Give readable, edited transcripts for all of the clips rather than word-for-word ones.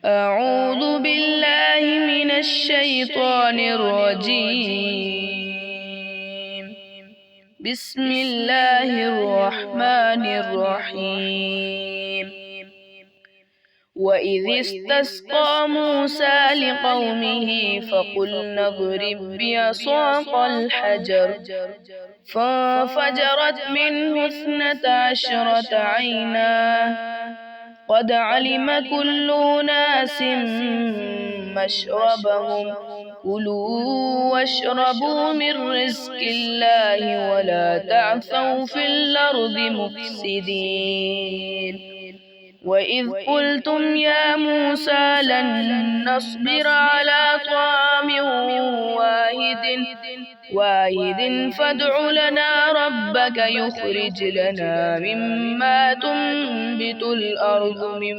أعوذ بالله من الشيطان الرجيم. بسم الله الرحمن الرحيم. وإذ استسقى موسى لقومه فقلنا اضرب بعصاك الحجر فانفجرت منه 12 عينا قد علم كل أناس مشربهم كلوا واشربوا من رزق الله ولا تعثوا في الأرض مفسدين. وإذ قلتم يا موسى لن نصبر على طعام واحد فادع لنا ربك يخرج لنا مما تنبت الأرض من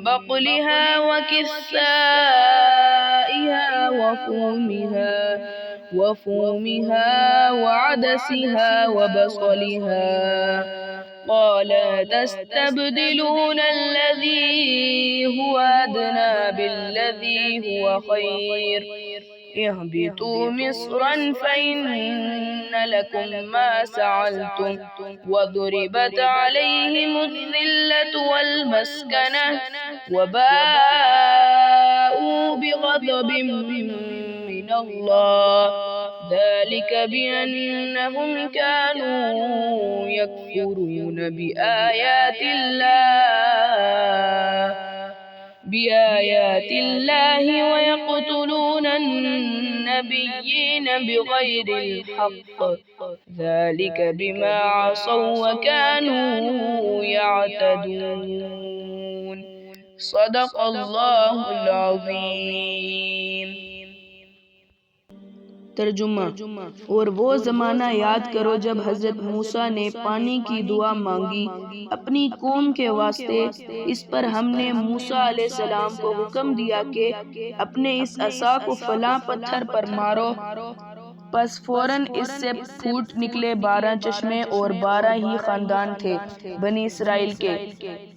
بقلها وكثائها وفومها وعدسها وبصلها قال تستبدلون الذي هو أدنى بالذي هو خير اهبطوا مصرا فإن لكم ما سعلتم وضربت عليهم الذلة والمسكنة وباءوا بغضب من الله ذلك بأنهم كانوا يكفرون بآيات الله ويقتلون النبيين بغير الحق ذلك بما عصوا وكانوا يعتدون. صدق اللہ العظیم. ترجمہ: اور وہ زمانہ یاد کرو جب حضرت موسیٰ نے پانی کی دعا مانگی اپنی قوم کے واسطے. اس پر ہم نے موسیٰ علیہ السلام کو حکم دیا کہ اپنے اس عصا کو فلاں پتھر پر مارو. پس فوراً اس سے پھوٹ نکلے 12 چشمے اور 12 ہی خاندان تھے بنی اسرائیل کے.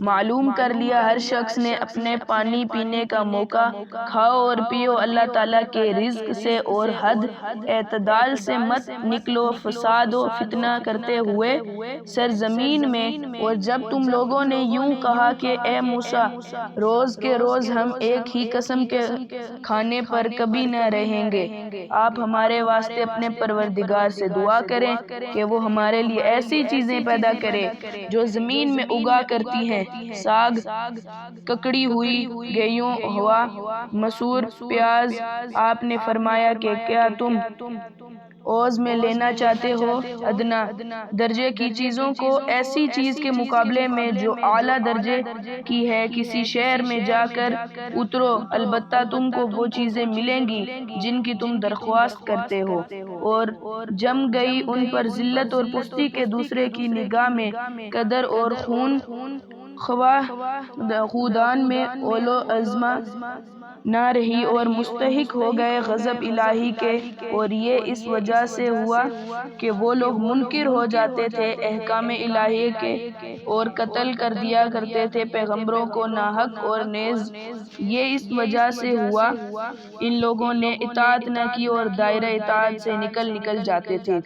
معلوم کر لیا ہر شخص نے اپنے پانی پینے کا موقع. کھاؤ اور پیو اللہ تعالیٰ کے رزق سے اور حد اعتدال سے مت نکلو فساد و فتنہ کرتے ہوئے سرزمین میں. اور جب تم لوگوں نے یوں کہا کہ اے موسیٰ روز کے روز ہم ایک ہی قسم کے کھانے پر کبھی نہ رہیں گے، آپ ہمارے واسطے اپنے پروردگار سے دعا کریں کہ وہ ہمارے لیے ایسی چیزیں پیدا کرے جو زمین میں اگا کرتی ہیں، ساگ، ککڑی ہوئی، گیہوں، ہوا، مسور، پیاز. آپ نے فرمایا کہ کیا تم عوض میں لینا چاہتے ہو ادنا درجے کی چیزوں کو ایسی چیز کے مقابلے میں جو اعلیٰ درجے کی ہے؟ کسی شہر میں جا کر اترو، البتہ تم کو وہ چیزیں ملیں گی جن کی تم درخواست کرتے ہو. اور جم گئی ان پر ذلت اور پستی کے دوسرے کی نگاہ میں قدر اور خواہ خودان میں اول و عظمہ نہ رہی اور مستحق ہو گئے غضب الہی کے. اور یہ اس وجہ سے ہوا کہ وہ لوگ منکر ہو جاتے تھے احکام الہی کے اور قتل کر دیا کرتے تھے پیغمبروں کو ناحق. اور نیز یہ اس وجہ سے ہوا ان لوگوں نے اطاعت نہ کی اور دائرہ اطاعت سے نکل جاتے تھے.